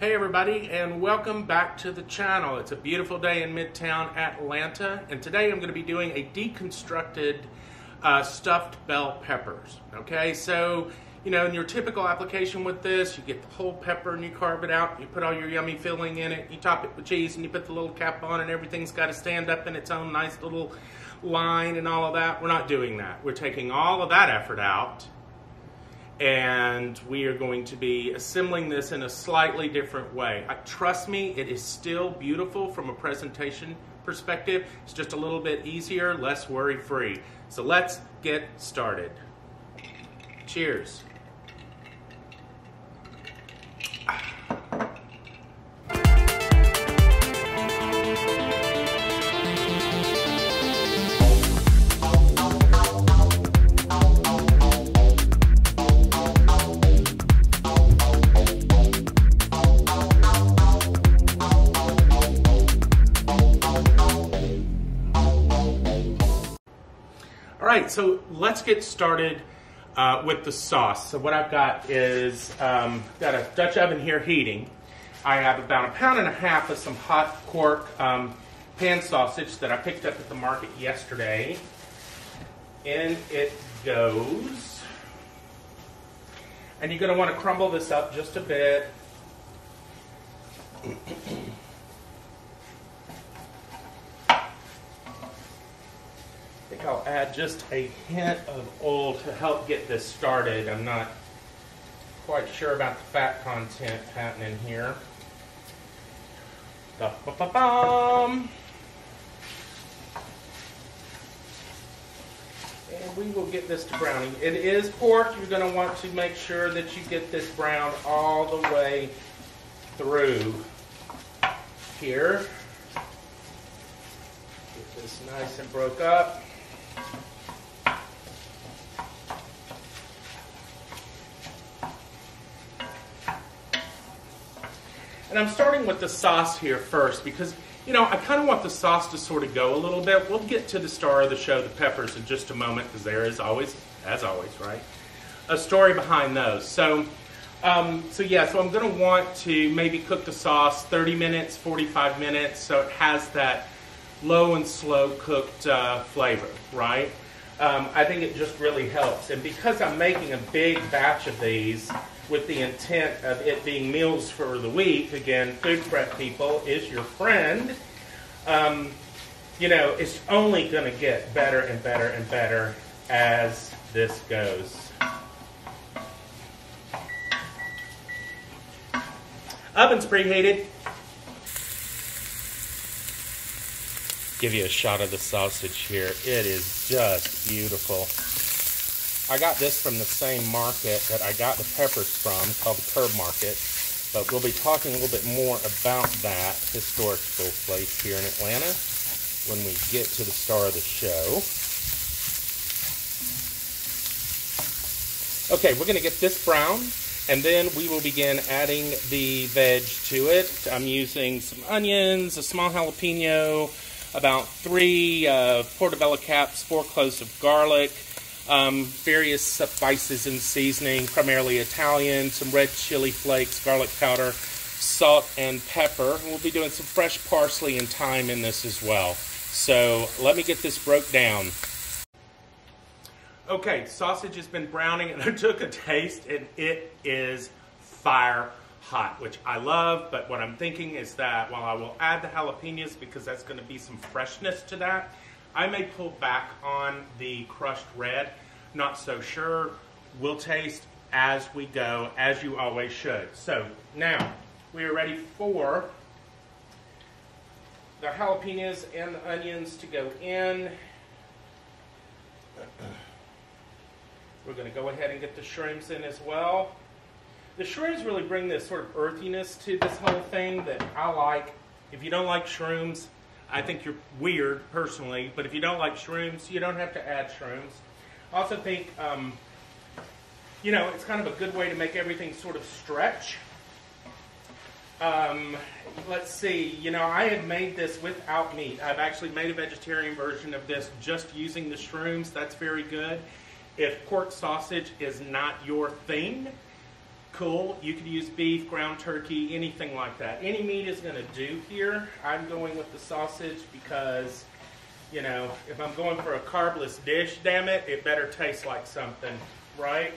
Hey everybody, and welcome back to the channel. It's a beautiful day in Midtown Atlanta, and today I'm going to be doing a deconstructed stuffed bell peppers. Okay, so in your typical application with this, you get the whole pepper and you carve it out, you put all your yummy filling in it, you top it with cheese, and you put the little cap on, and everything's got to stand up in its own nice little line and all of that. We're not doing that. We're taking all of that effort out, and we are going to be assembling this in a slightly different way. Trust me, it is still beautiful from a presentation perspective. It's just a little bit easier, less worry-free. So let's get started. Cheers. Alright, so let's get started with the sauce. So what I've got is, got a Dutch oven here heating. I have about 1.5 pounds of some hot pork pan sausage that I picked up at the market yesterday. In it goes. And you're going to want to crumble this up just a bit. I'll add just a hint of oil to help get this started. I'm not quite sure about the fat content happening here. And we will get this to browning. It is pork. You're going to want to make sure that you get this browned all the way through here. Get this nice and broke up. And I'm starting with the sauce here first because, I kind of want the sauce to sort of go a little bit. We'll get to the star of the show, the peppers, in just a moment because there is always, as always, right, a story behind those. So I'm going to want to maybe cook the sauce 30 minutes, 45 minutes, so it has that low and slow cooked flavor, right? I think it just really helps. And because I'm making a big batch of these with the intent of it being meals for the week, again, food prep people is your friend, it's only going to get better and better and better as this goes. Oven's preheated. Give you a shot of the sausage here. It is just beautiful. I got this from the same market that I got the peppers from, called the Carb market, but we'll be talking a little bit more about that historical place here in Atlanta when we get to the star of the show. Okay, we're going to get this brown, and then we will begin adding the veg to it. I'm using some onions, a small jalapeno, about 3 Portabella Caps, 4 cloves of garlic, various spices and seasoning, primarily Italian, some red chili flakes, garlic powder, salt, and pepper. And we'll be doing some fresh parsley and thyme in this as well. So let me get this broke down. Okay, sausage has been browning, and I took a taste, and it is fire hot, which I love, but what I'm thinking is that while I will add the jalapenos because that's going to be some freshness to that, I may pull back on the crushed red. Not so sure. We'll taste as we go, as you always should. So now we are ready for the jalapenos and the onions to go in. We're going to go ahead and get the shrooms in as well. The shrooms really bring this sort of earthiness to this whole thing that I like. If you don't like shrooms, I think you're weird, personally. But if you don't like shrooms, you don't have to add shrooms. I also think, it's kind of a good way to make everything sort of stretch. Let's see. I had made this without meat. I've actually made a vegetarian version of this just using the shrooms. That's very good. If pork sausage is not your thing, cool. You could use beef, ground turkey, anything like that. Any meat is going to do here. I'm going with the sausage because, you know, if I'm going for a carbless dish, damn it, it better taste like something, right?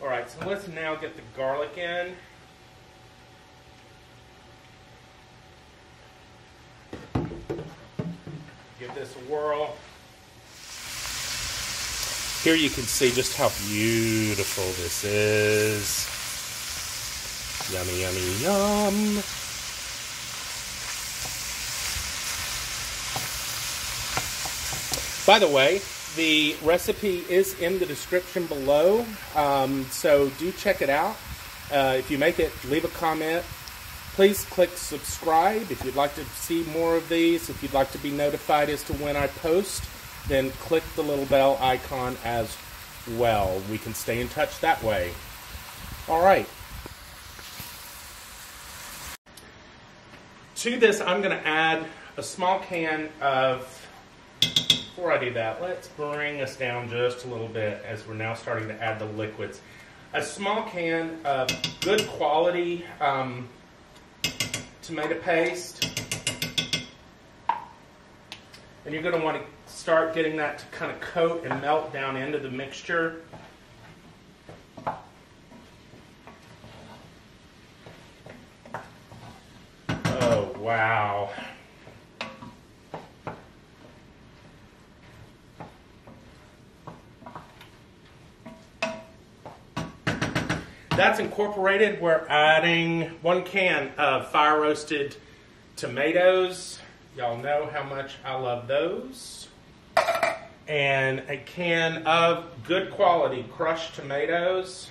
All right, so let's now get the garlic in. Give this a whirl. Here you can see just how beautiful this is. Yummy, yummy, yum. By the way, the recipe is in the description below, so do check it out. If you make it, leave a comment. Please click subscribe if you'd like to see more of these. If you'd like to be notified as to when I post, then click the little bell icon as well. We can stay in touch that way. All right. To this, I'm going to add a small can of, before I do that, let's bring us down just a little bit as we're now starting to add the liquids. A small can of good quality tomato paste. And you're going to want to start getting that to kind of coat and melt down into the mixture. Oh, wow. That's incorporated. We're adding 1 can of fire roasted tomatoes. Y'all know how much I love those. And a can of good quality crushed tomatoes.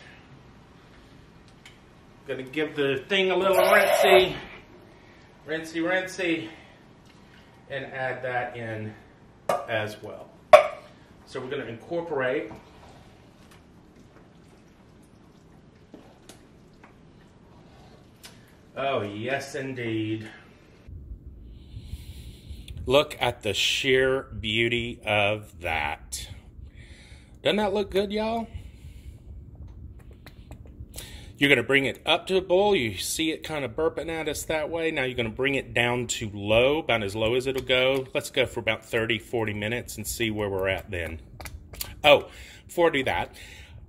Gonna give the thing a little rinsey, and add that in as well. So we're gonna incorporate oh, yes, indeed. Look at the sheer beauty of that. Doesn't that look good, y'all? You're going to bring it up to a boil. You see it kind of burping at us that way. Now you're going to bring it down to low, about as low as it'll go. Let's go for about 30, 40 minutes and see where we're at then. Oh, before I do that,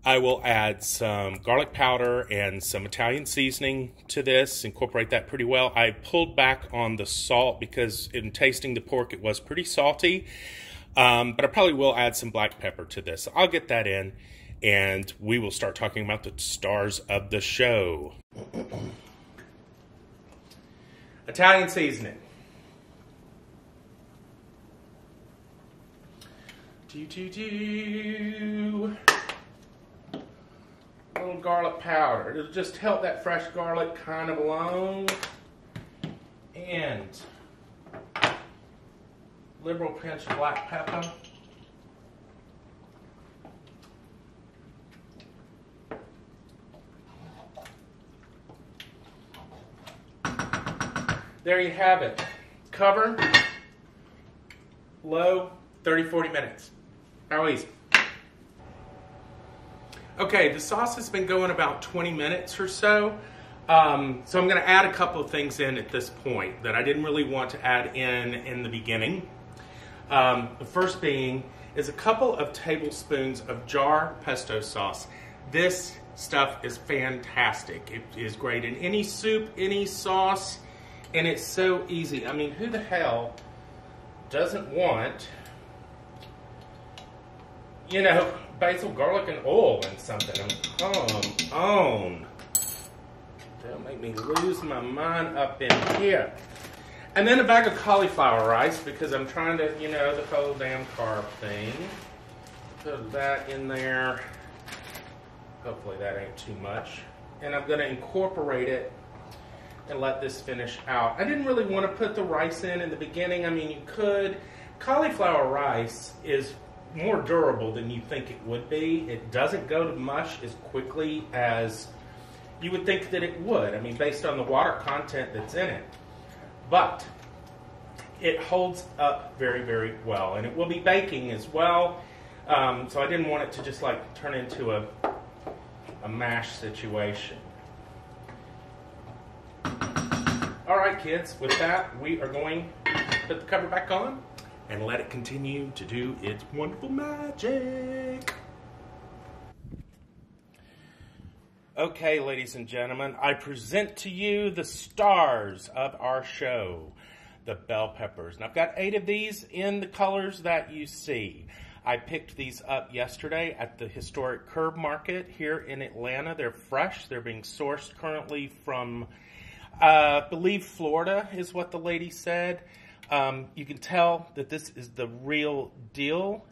I will add some garlic powder and some Italian seasoning to this, incorporate that pretty well. I pulled back on the salt because in tasting the pork it was pretty salty, but I probably will add some black pepper to this. I'll get that in and we will start talking about the stars of the show. Italian seasoning. A little garlic powder. It'll just help that fresh garlic kind of along. And liberal pinch of black pepper. There you have it. Cover, low, 30-40 minutes. How easy. Okay, the sauce has been going about 20 minutes or so. So I'm going to add a couple of things in at this point that I didn't really want to add in the beginning. The first being is a couple of tablespoons of jar pesto sauce. This stuff is fantastic. It is great in any soup, any sauce, and it's so easy. I mean, who the hell doesn't want, you know, basil, garlic, and oil and something? Come on. Don't make me lose my mind up in here. And then a bag of cauliflower rice because I'm trying to, you know, the whole damn carb thing. Put that in there. Hopefully that ain't too much. And I'm going to incorporate it and let this finish out. I didn't really want to put the rice in the beginning. I mean, you could. Cauliflower rice is more durable than you think it would be. It doesn't go to mush as quickly as you would think that it would. I mean, based on the water content that's in it. But it holds up very, very well. And it will be baking as well. So I didn't want it to just like turn into a a mash situation. All right, kids, with that, we are going to put the cover back on and let it continue to do its wonderful magic. Okay, ladies and gentlemen, I present to you the stars of our show, the bell peppers. And I've got 8 of these in the colors that you see. I picked these up yesterday at the historic Carb market here in Atlanta. They're fresh. They're being sourced currently from, I believe, Florida is what the lady said. You can tell that this is the real deal,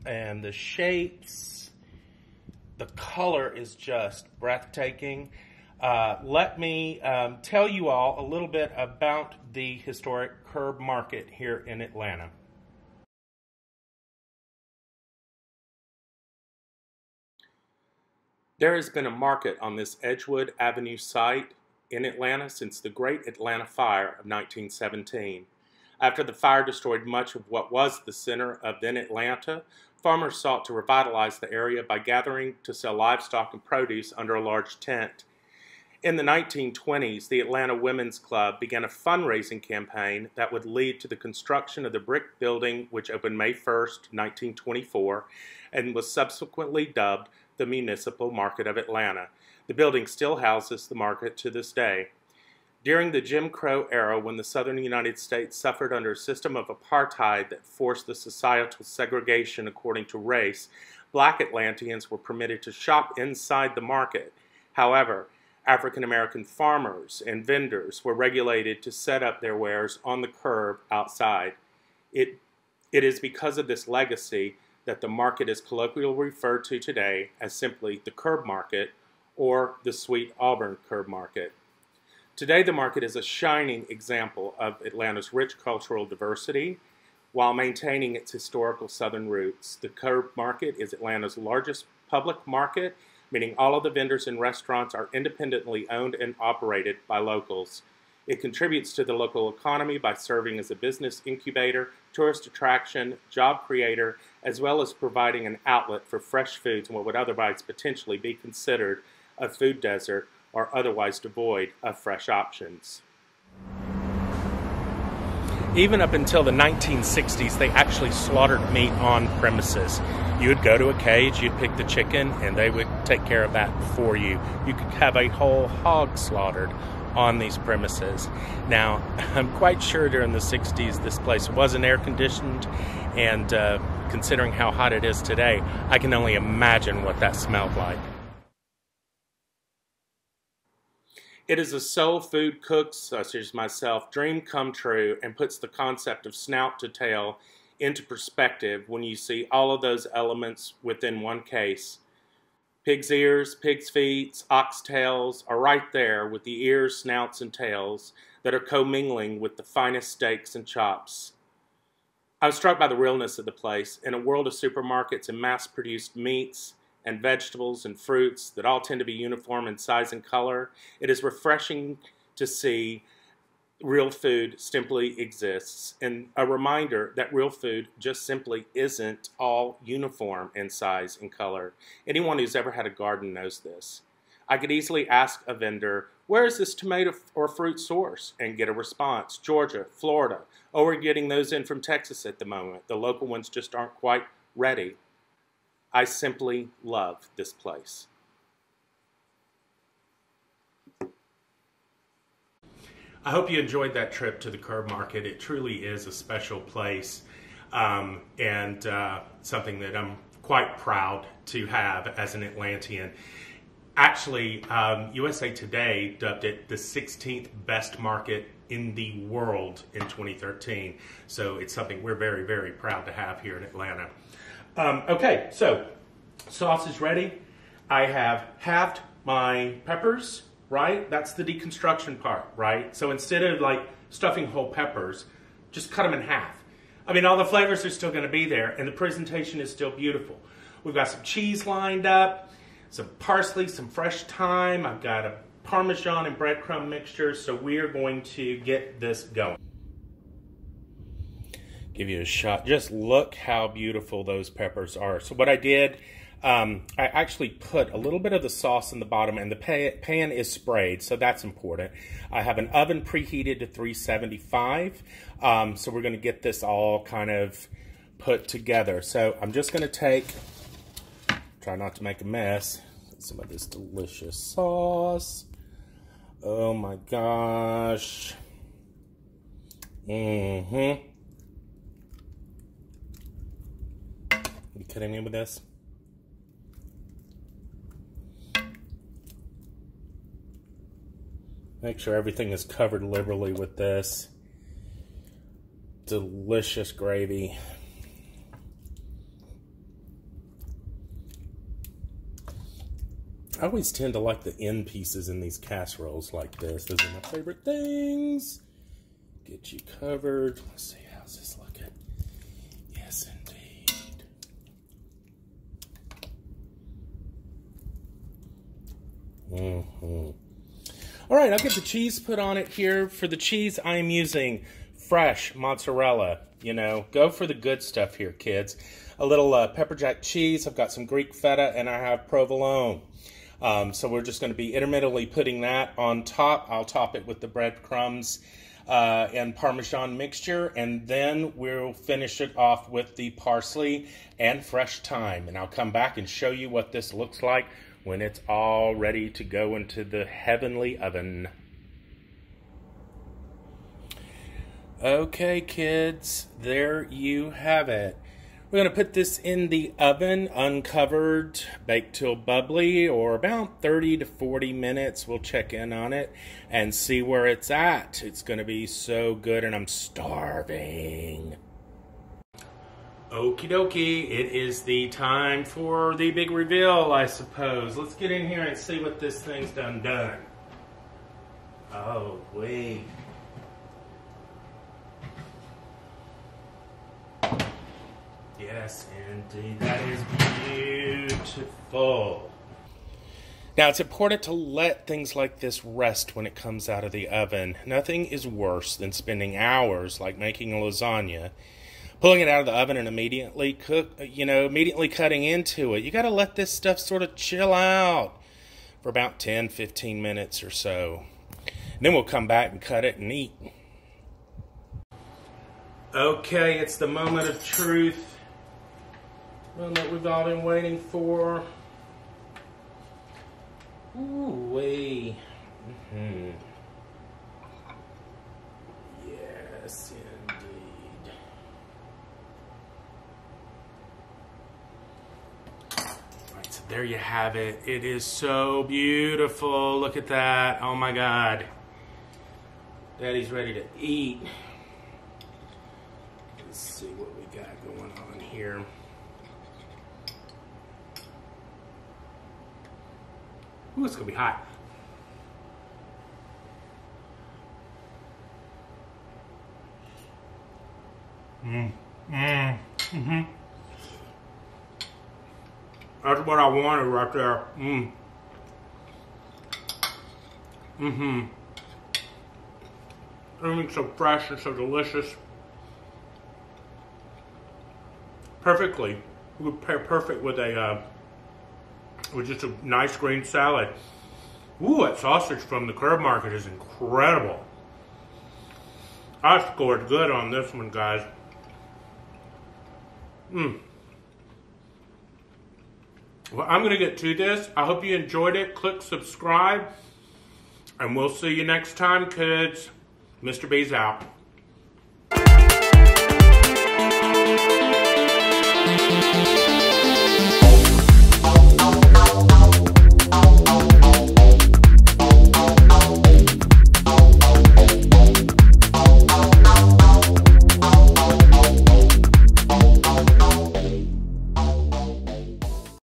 and the shapes, the color is just breathtaking. Let me tell you all a little bit about the historic Carb market here in Atlanta. There has been a market on this Edgewood Avenue site in Atlanta since the Great Atlanta Fire of 1917. After the fire destroyed much of what was the center of then Atlanta, farmers sought to revitalize the area by gathering to sell livestock and produce under a large tent. In the 1920s, the Atlanta Women's Club began a fundraising campaign that would lead to the construction of the brick building, which opened May 1st, 1924, and was subsequently dubbed the Municipal Market of Atlanta. The building still houses the market to this day. During the Jim Crow era, when the southern United States suffered under a system of apartheid that forced the societal segregation according to race, black Atlanteans were permitted to shop inside the market. However, African American farmers and vendors were regulated to set up their wares on the curb outside. It is because of this legacy that the market is colloquially referred to today as simply the Carb Market or the Sweet Auburn Carb Market. Today, the market is a shining example of Atlanta's rich cultural diversity while maintaining its historical southern roots. The Carb Market is Atlanta's largest public market, meaning all of the vendors and restaurants are independently owned and operated by locals. It contributes to the local economy by serving as a business incubator, tourist attraction, job creator, as well as providing an outlet for fresh foods in what would otherwise potentially be considered a food desert or otherwise devoid of fresh options. Even up until the 1960s, they actually slaughtered meat on premises. You would go to a cage, you'd pick the chicken, and they would take care of that for you. You could have a whole hog slaughtered on these premises. Now, I'm quite sure during the 60s this place wasn't air conditioned, and considering how hot it is today, I can only imagine what that smelled like. It is a soul food cook's, such as myself, dream come true, and puts the concept of snout to tail into perspective when you see all of those elements within one case. Pig's ears, pig's feet, oxtails are right there with the ears, snouts, and tails that are commingling with the finest steaks and chops. I was struck by the realness of the place. In a world of supermarkets and mass-produced meats and vegetables and fruits that all tend to be uniform in size and color, it is refreshing to see real food simply exists, and a reminder that real food just simply isn't all uniform in size and color. Anyone who's ever had a garden knows this. I could easily ask a vendor, where is this tomato or fruit source? And get a response, Georgia, Florida. Oh, we're getting those in from Texas at the moment. The local ones just aren't quite ready. I simply love this place. I hope you enjoyed that trip to the Carb Market. It truly is a special place, and something that I'm quite proud to have as an Atlantean. Actually, USA Today dubbed it the 16th best market in the world in 2013. So it's something we're very, very proud to have here in Atlanta. Okay, so sauce is ready. I have halved my peppers. Right? That's the deconstruction part, right? So instead of like stuffing whole peppers, just cut them in half. I mean, all the flavors are still going to be there, and the presentation is still beautiful. We've got some cheese lined up, some parsley, some fresh thyme. I've got a Parmesan and breadcrumb mixture, so we are going to get this going. Give you a shot. Just look how beautiful those peppers are. So what I did, I actually put a little bit of the sauce in the bottom, and the pan is sprayed, so that's important. I have an oven preheated to 375, so we're going to get this all kind of put together. So I'm just going to try not to make a mess, some of this delicious sauce. Oh my gosh. You kidding me with this? Make sure everything is covered liberally with this delicious gravy. I always tend to like the end pieces in these casseroles like this. Those are my favorite things. Get you covered. Let's see, how's this looking? Yes, indeed. All right, I'll get the cheese put on it here. For the cheese, I am using fresh mozzarella. You know, go for the good stuff here, kids. A little pepper jack cheese. I've got some Greek feta, and I have provolone. So we're just going to be intermittently putting that on top. I'll top it with the breadcrumbs and Parmesan mixture, and then we'll finish it off with the parsley and fresh thyme. And I'll come back and show you what this looks like when it's all ready to go into the heavenly oven. Okay, kids, there you have it. We're going to put this in the oven, uncovered, baked till bubbly, or about 30 to 40 minutes. We'll check in on it and see where it's at. It's going to be so good, and I'm starving. Okie dokie, it is the time for the big reveal, I suppose. Let's get in here and see what this thing's done. Oh, wait. Yes, indeed. That is beautiful. Now, it's important to let things like this rest when it comes out of the oven. Nothing is worse than spending hours, like making a lasagna, pulling it out of the oven and immediately cutting into it. You got to let this stuff sort of chill out for about 10, 15 minutes or so. And then we'll come back and cut it and eat. Okay, it's the moment of truth. One that we've all been waiting for. Ooh-wee. Yes, indeed. Alright, so there you have it. It is so beautiful. Look at that. Oh my God. Daddy's ready to eat. Let's see what we got going on here. Ooh, it's gonna be hot. That's what I wanted right there. Everything's so fresh and so delicious. Perfectly. It would pair perfect with with just a nice green salad. Ooh, that sausage from the Carb market is incredible. I scored good on this one, guys. Well, I'm going to get to this. I hope you enjoyed it. Click subscribe. And we'll see you next time, kids. Mr. B's out.